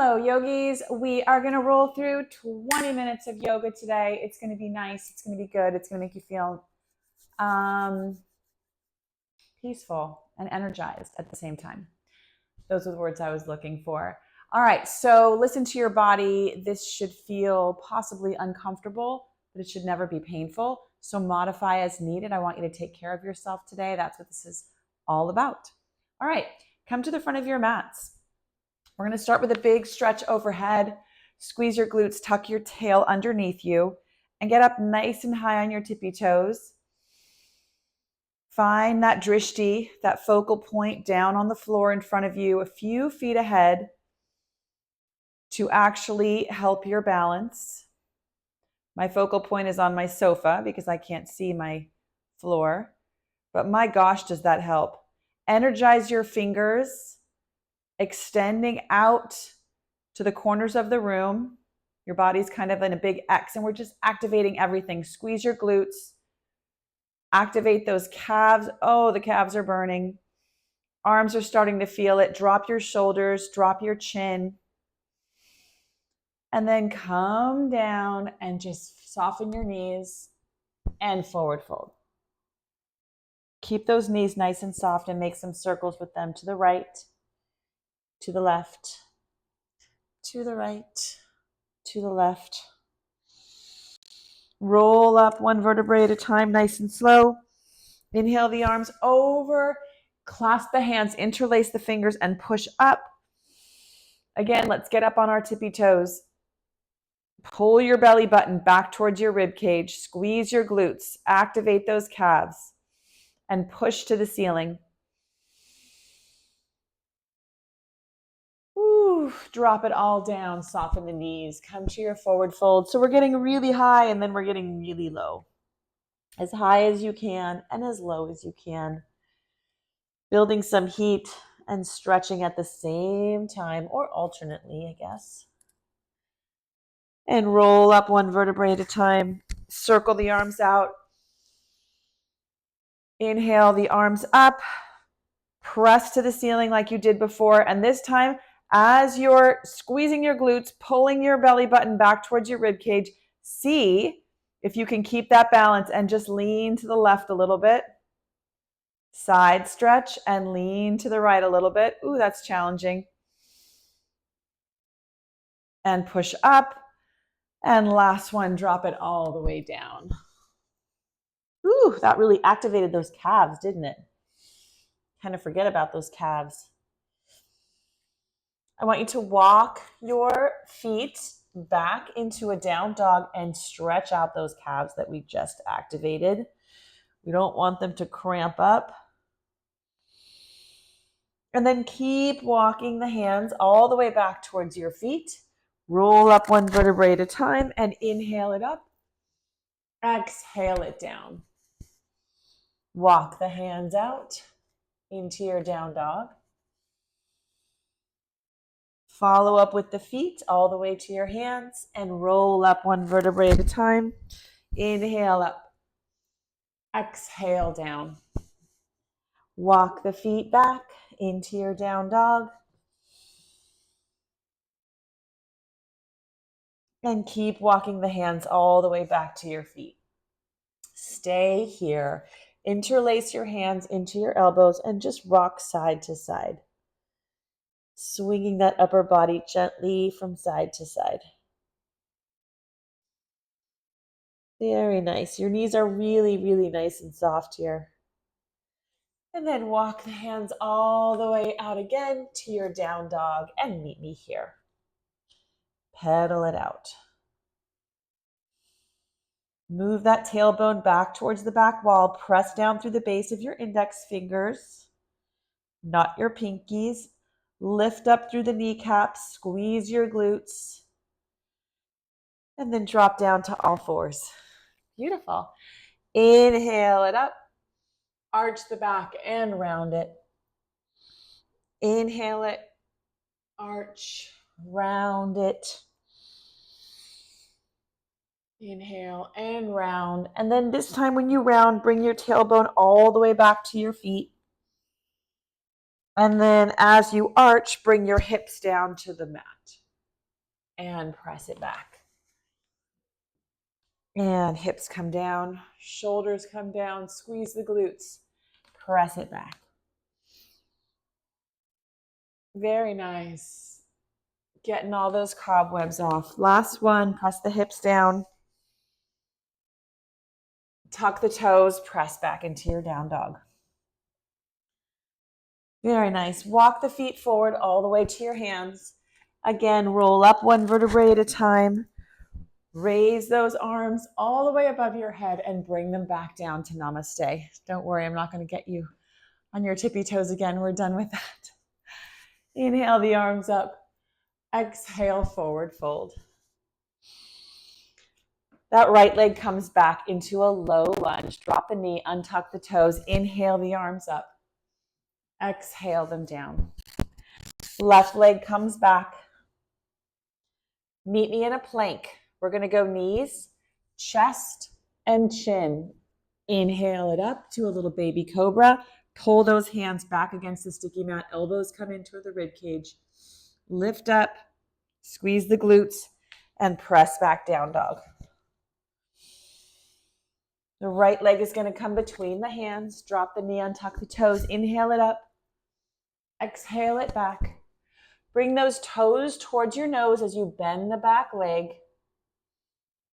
Hello, yogis. We are going to roll through 20 minutes of yoga today. It's going to be nice. It's going to be good. It's going to make you feel peaceful and energized at the same time. Those are the words I was looking for. All right, so listen to your body. This should feel possibly uncomfortable, but it should never be painful. So modify as needed. I want you to take care of yourself today. That's what this is all about. All right, come to the front of your mats. We're going to start with a big stretch overhead. Squeeze your glutes, tuck your tail underneath you, and get up nice and high on your tippy toes. Find that drishti, that focal point down on the floor in front of you, a few feet ahead to actually help your balance. My focal point is on my sofa because I can't see my floor, but my gosh, does that help. Energize your fingers, extending out to the corners of the room. Your body's kind of in a big X, and we're just activating everything. Squeeze your glutes. Activate those calves. Oh, the calves are burning. Arms are starting to feel it. Drop your shoulders, drop your chin. And then come down and just soften your knees and forward fold. Keep those knees nice and soft and make some circles with them to the right, to the left, to the right, to the left. Roll up one vertebrae at a time, nice and slow. Inhale the arms over, clasp the hands, interlace the fingers, and push up. Again, let's get up on our tippy toes. Pull your belly button back towards your rib cage. Squeeze your glutes. Activate those calves and push to the ceiling. Woo, drop it all down. Soften the knees. Come to your forward fold. So we're getting really high and then we're getting really low. As high as you can and as low as you can. Building some heat and stretching at the same time, or alternately, I guess. And roll up one vertebrae at a time. Circle the arms out. Inhale the arms up. Press to the ceiling like you did before. And this time, as you're squeezing your glutes, pulling your belly button back towards your rib cage, see if you can keep that balance and just lean to the left a little bit. Side stretch and lean to the right a little bit. Ooh, that's challenging. And push up. And last one, drop it all the way down. Ooh, that really activated those calves, didn't it? Kind of forget about those calves. I want you to walk your feet back into a down dog and stretch out those calves that we just activated. We don't want them to cramp up. And then keep walking the hands all the way back towards your feet. Roll up one vertebrae at a time and inhale it up. Exhale it down. Walk the hands out into your down dog. Follow up with the feet all the way to your hands and roll up one vertebrae at a time. Inhale up. Exhale down. Walk the feet back into your down dog. And keep walking the hands all the way back to your feet. Stay here. Interlace your hands into your elbows and just rock side to side. Swinging that upper body gently from side to side. Very nice. Your knees are really, really nice and soft here. And then walk the hands all the way out again to your down dog and meet me here. Pedal it out. Move that tailbone back towards the back wall. Press down through the base of your index fingers, not your pinkies. Lift up through the kneecaps. Squeeze your glutes. And then drop down to all fours. Beautiful. Inhale it up. Arch the back and round it. Inhale it. Arch. Round it. Inhale and round. And then this time when you round, bring your tailbone all the way back to your feet. And then as you arch, bring your hips down to the mat. and press it back. And hips come down, shoulders come down, squeeze the glutes, press it back. Very nice. Getting all those cobwebs off. Last one, press the hips down. Tuck the toes, press back into your down dog. Very nice. Walk the feet forward all the way to your hands. Again, roll up one vertebrae at a time. Raise those arms all the way above your head and bring them back down to namaste. Don't worry, I'm not going to get you on your tippy toes again. We're done with that. Inhale the arms up. Exhale, forward fold. That right leg comes back into a low lunge. Drop the knee, untuck the toes. Inhale the arms up. Exhale them down. Left leg comes back. Meet me in a plank. We're going to go knees, chest, and chin. Inhale it up to a little baby cobra. Pull those hands back against the sticky mat. Elbows come into the rib cage. Lift up, squeeze the glutes, and press back down dog. The right leg is going to come between the hands. Drop the knee, untuck the toes. Inhale it up. Exhale it back. Bring those toes towards your nose as you bend the back leg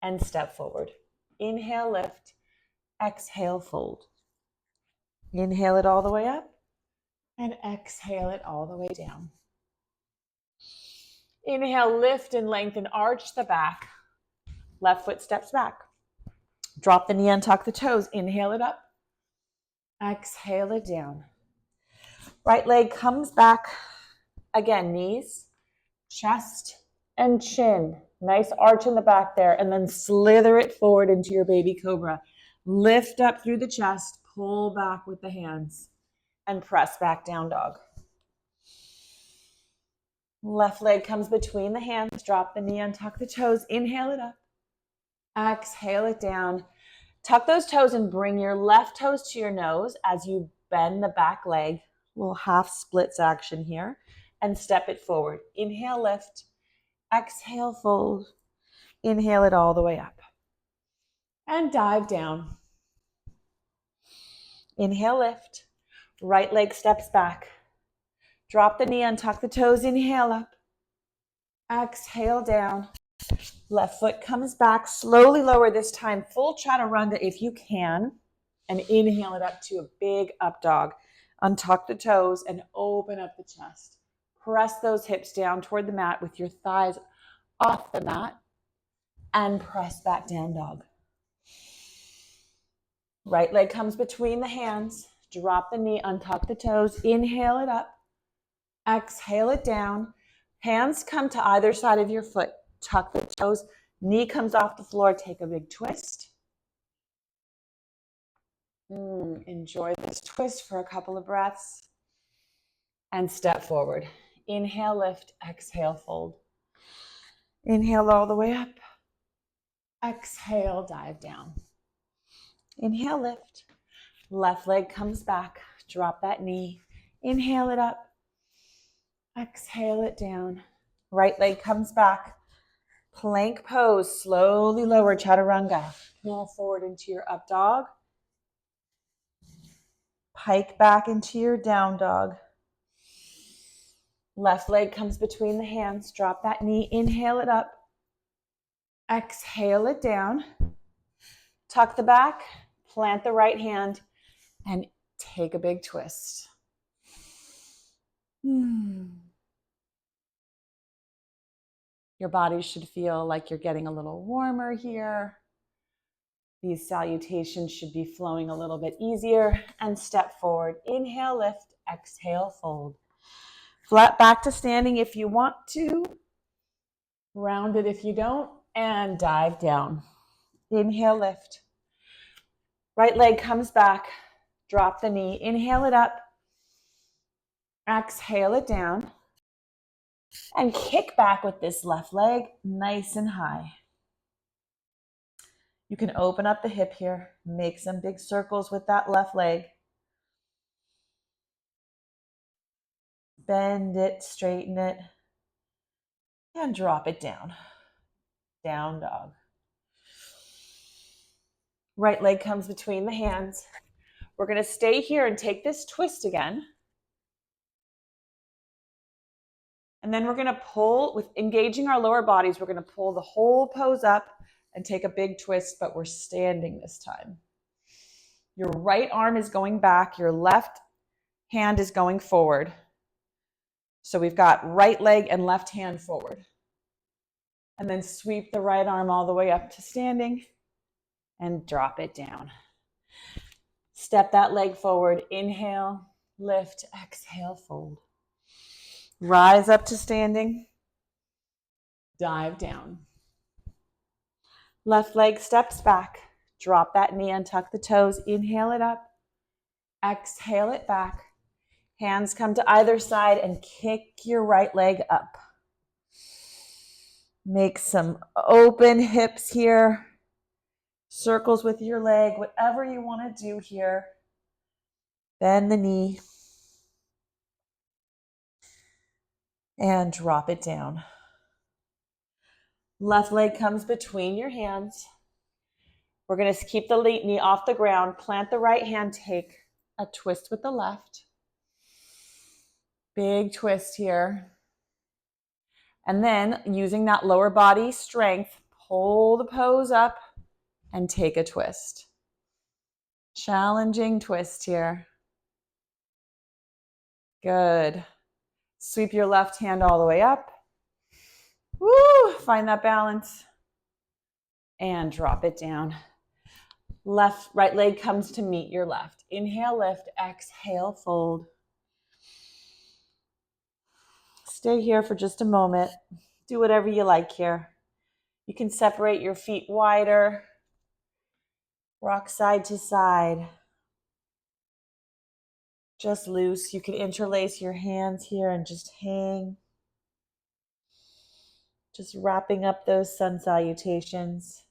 and step forward. Inhale, lift. Exhale, fold. Inhale it all the way up and exhale it all the way down. Inhale, lift and lengthen, arch the back. Left foot steps back. Drop the knee, untuck the toes. Inhale it up. Exhale it down. Right leg comes back. Again, knees, chest, and chin. Nice arch in the back there, and then slither it forward into your baby cobra. Lift up through the chest, pull back with the hands, and press back down dog. Left leg comes between the hands. Drop the knee, untuck the toes. Inhale it up. Exhale it down. Tuck those toes and bring your left toes to your nose as you bend the back leg. Little half splits action here. And step it forward. Inhale, lift. Exhale, fold. Inhale it all the way up. And dive down. Inhale, lift. Right leg steps back. Drop the knee, untuck the toes. Inhale up. Exhale down. Left foot comes back. Slowly lower this time. Full chaturanga if you can. And inhale it up to a big up dog. Untuck the toes and open up the chest. Press those hips down toward the mat with your thighs off the mat. And press back down dog. Right leg comes between the hands. Drop the knee, untuck the toes. Inhale it up. Exhale it down. Hands come to either side of your foot. Tuck the toes. Knee comes off the floor. Take a big twist. Enjoy this twist for a couple of breaths. And step forward. Inhale, lift. Exhale, fold. Inhale all the way up. Exhale, dive down. Inhale, lift. Left leg comes back. Drop that knee. Inhale it up. Exhale it down. Right leg comes back. Plank pose. Slowly lower chaturanga. Pull forward into your up dog. Pike back into your down dog. Left leg comes between the hands. Drop that knee. Inhale it up. Exhale it down. Tuck the back. Plant the right hand. And take a big twist. Your body should feel like you're getting a little warmer here. These salutations should be flowing a little bit easier. And step forward. Inhale, lift. Exhale, fold. Flat back to standing if you want to. Rounded if you don't. And dive down. Inhale, lift. Right leg comes back. Drop the knee. Inhale it up. Exhale it down. And kick back with this left leg nice and high. You can open up the hip here. Make some big circles with that left leg. Bend it, straighten it. And drop it down. Down dog. Right leg comes between the hands. We're going to stay here and take this twist again. And then we're going to pull, with engaging our lower bodies, we're going to pull the whole pose up and take a big twist, but we're standing this time. Your right arm is going back. Your left hand is going forward. So we've got right leg and left hand forward. And then sweep the right arm all the way up to standing and drop it down. Step that leg forward. Inhale, lift, exhale, fold. Rise up to standing. Dive down. Left leg steps back. Drop that knee, untuck the toes. Inhale it up. Exhale it back. Hands come to either side and kick your right leg up. Make some open hips here. Circles with your leg, whatever you want to do here. Bend the knee. And drop it down. Left leg comes between your hands. We're going to keep the knee off the ground. Plant the right hand. Take a twist with the left. Big twist here. And then using that lower body strength, pull the pose up and take a twist. Challenging twist here. Good. Sweep your left hand all the way up. Woo! Find that balance. And drop it down. Right leg comes to meet your left. Inhale, lift. Exhale, fold. Stay here for just a moment. Do whatever you like here. You can separate your feet wider. Rock side to side. Just loose. You can interlace your hands here and just hang. Just wrapping up those sun salutations.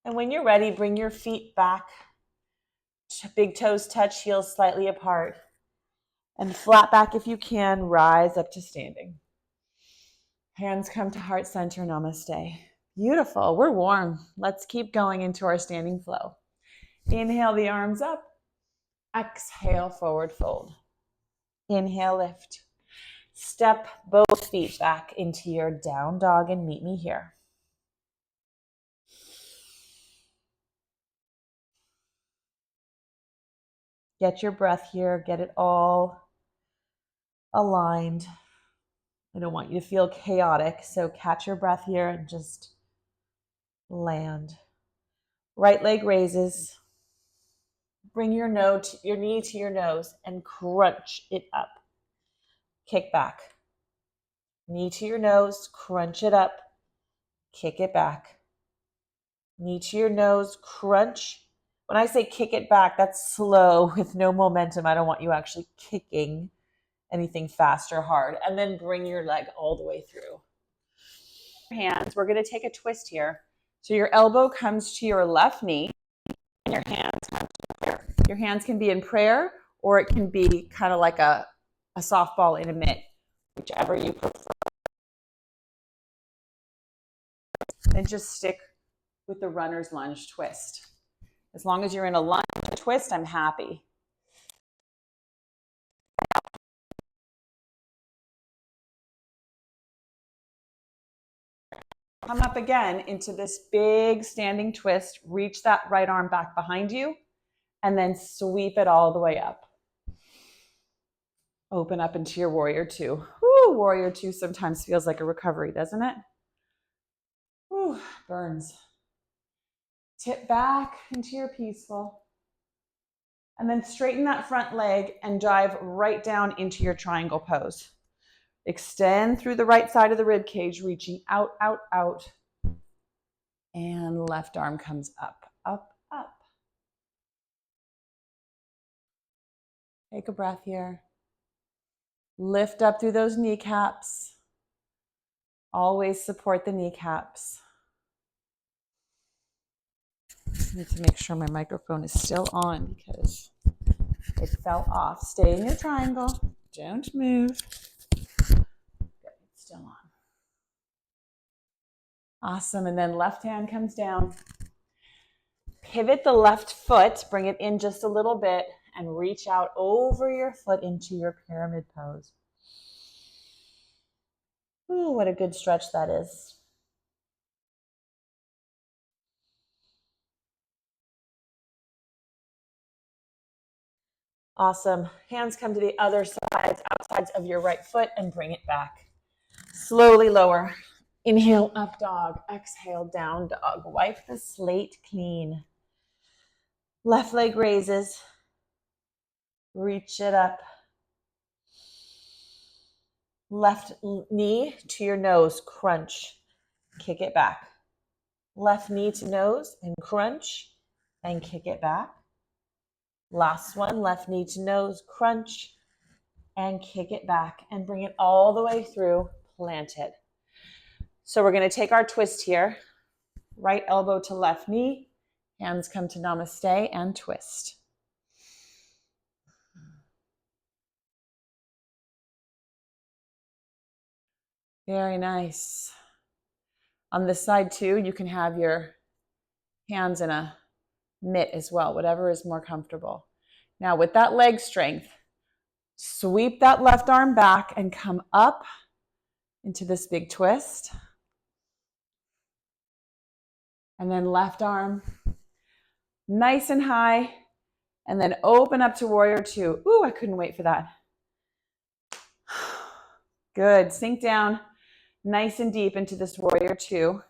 And when you're ready, bring your feet back. Big toes touch, heels slightly apart. And flat back if you can. Rise up to standing. Hands come to heart center. Namaste. Beautiful. We're warm. Let's keep going into our standing flow. Inhale the arms up. Exhale, forward fold. Inhale, lift. Step both feet back into your down dog and meet me here. Get your breath here. Get it all aligned. I don't want you to feel chaotic, so catch your breath here and just land. Right leg raises. Bring your knee to your nose and crunch it up. Kick back. Knee to your nose, crunch it up. Kick it back. Knee to your nose, crunch. When I say kick it back, that's slow with no momentum. I don't want you actually kicking anything fast or hard. And then bring your leg all the way through. Hands, we're going to take a twist here. So your elbow comes to your left knee and your hands come to prayer. Your hands can be in prayer or it can be kind of like a softball in a mitt, whichever you prefer. And just stick with the runner's lunge twist. As long as you're in a lunge twist, I'm happy. Come up again into this big standing twist. Reach that right arm back behind you and then sweep it all the way up. Open up into your warrior two. Woo, warrior two sometimes feels like a recovery, doesn't it? Woo, burns. Tip back into your peaceful. And then straighten that front leg and dive right down into your triangle pose. Extend through the right side of the rib cage, reaching out, out, out. And left arm comes up, up, up. Take a breath here. Lift up through those kneecaps. Always support the kneecaps. I need to make sure my microphone is still on because it fell off. Stay in your triangle. Don't move. Good. It's still on. Awesome. And then left hand comes down. Pivot the left foot, bring it in just a little bit, and reach out over your foot into your pyramid pose. Ooh, what a good stretch that is. Awesome. Hands come to the other sides, outsides of your right foot, and bring it back. Slowly lower. Inhale, up dog. Exhale, down dog. Wipe the slate clean. Left leg raises. Reach it up. Left knee to your nose, crunch. Kick it back. Left knee to nose and crunch and kick it back. Last one, left knee to nose, crunch and kick it back and bring it all the way through, planted. So we're going to take our twist here. Right elbow to left knee, hands come to namaste and twist. Very nice. On this side too, you can have your hands in a mitt as well, whatever is more comfortable. Now with that leg strength, sweep that left arm back and come up into this big twist. And then left arm nice and high, and then open up to warrior two. Ooh, I couldn't wait for that. Good. Sink down nice and deep into this warrior two.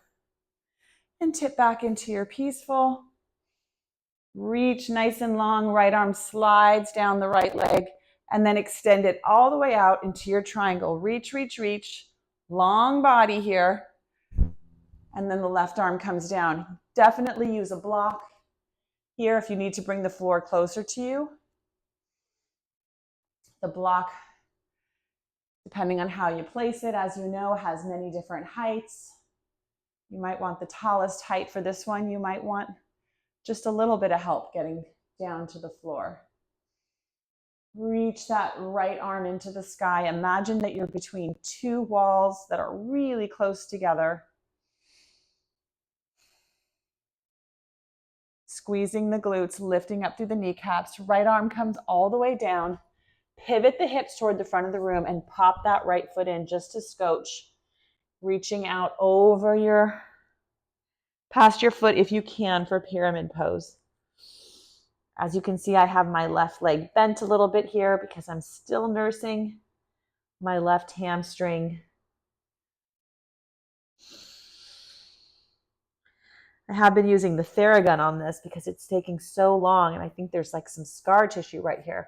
And tip back into your peaceful. Reach nice and long. Right arm slides down the right leg. And then extend it all the way out into your triangle. Reach, reach, reach. Long body here. And then the left arm comes down. Definitely use a block here if you need to bring the floor closer to you. The block, depending on how you place it, as you know, has many different heights. You might want the tallest height for this one. You might want just a little bit of help getting down to the floor. Reach that right arm into the sky. Imagine that you're between two walls that are really close together. Squeezing the glutes, lifting up through the kneecaps. Right arm comes all the way down. Pivot the hips toward the front of the room and pop that right foot in just a scotch. Reaching out over your, past your foot if you can for pyramid pose. As you can see, I have my left leg bent a little bit here because I'm still nursing my left hamstring. I have been using the Theragun on this because it's taking so long, and I think there's like some scar tissue right here.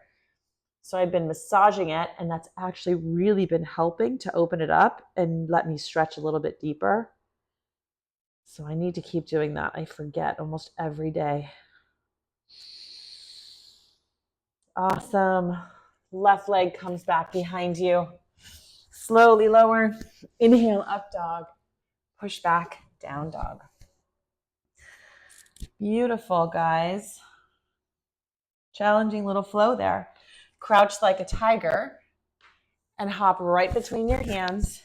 So I've been massaging it, and that's actually really been helping to open it up and let me stretch a little bit deeper. So I need to keep doing that. I forget almost every day. Awesome. Left leg comes back behind you. Slowly lower. Inhale, up dog. Push back, down dog. Beautiful, guys. Challenging little flow there. Crouch like a tiger and hop right between your hands.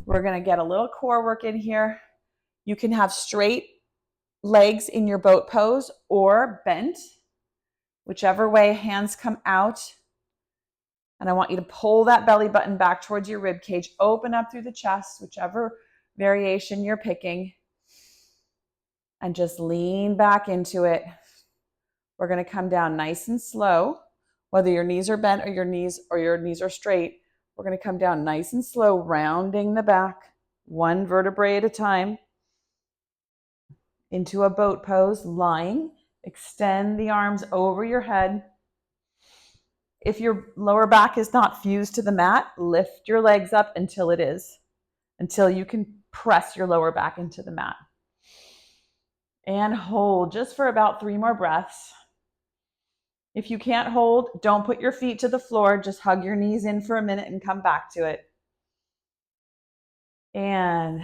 We're going to get a little core work in here. You can have straight legs in your boat pose or bent, whichever way. Hands come out. And I want you to pull that belly button back towards your rib cage. Open up through the chest, whichever variation you're picking. And just lean back into it. We're going to come down nice and slow. Whether your knees are bent or your knees are straight, we're going to come down nice and slow, rounding the back, one vertebrae at a time, into a boat pose, lying. Extend the arms over your head. If your lower back is not fused to the mat, lift your legs up until it is, until you can press your lower back into the mat. And hold just for about 3 more breaths. If you can't hold, don't put your feet to the floor. Just hug your knees in for a minute and come back to it. And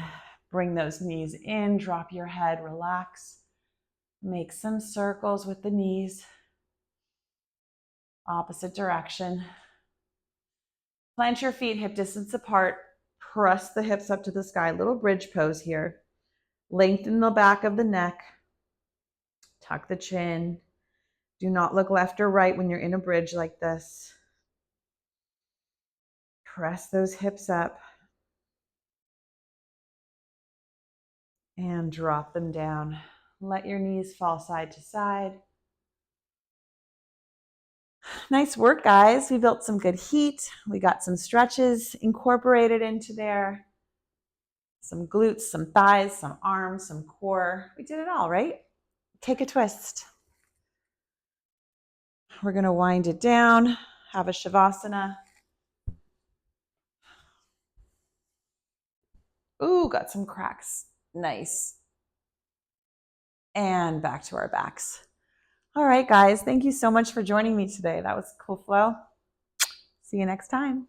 bring those knees in, drop your head, relax. Make some circles with the knees. Opposite direction. Plant your feet hip distance apart. Press the hips up to the sky. Little bridge pose here. Lengthen the back of the neck. Tuck the chin. Do not look left or right when you're in a bridge like this. Press those hips up. And drop them down. Let your knees fall side to side. Nice work, guys. We built some good heat. We got some stretches incorporated into there. Some glutes, some thighs, some arms, some core. We did it all, right? Take a twist. We're going to wind it down. Have a Shavasana. Ooh, got some cracks. Nice. And back to our backs. All right, guys. Thank you so much for joining me today. That was a cool flow. See you next time.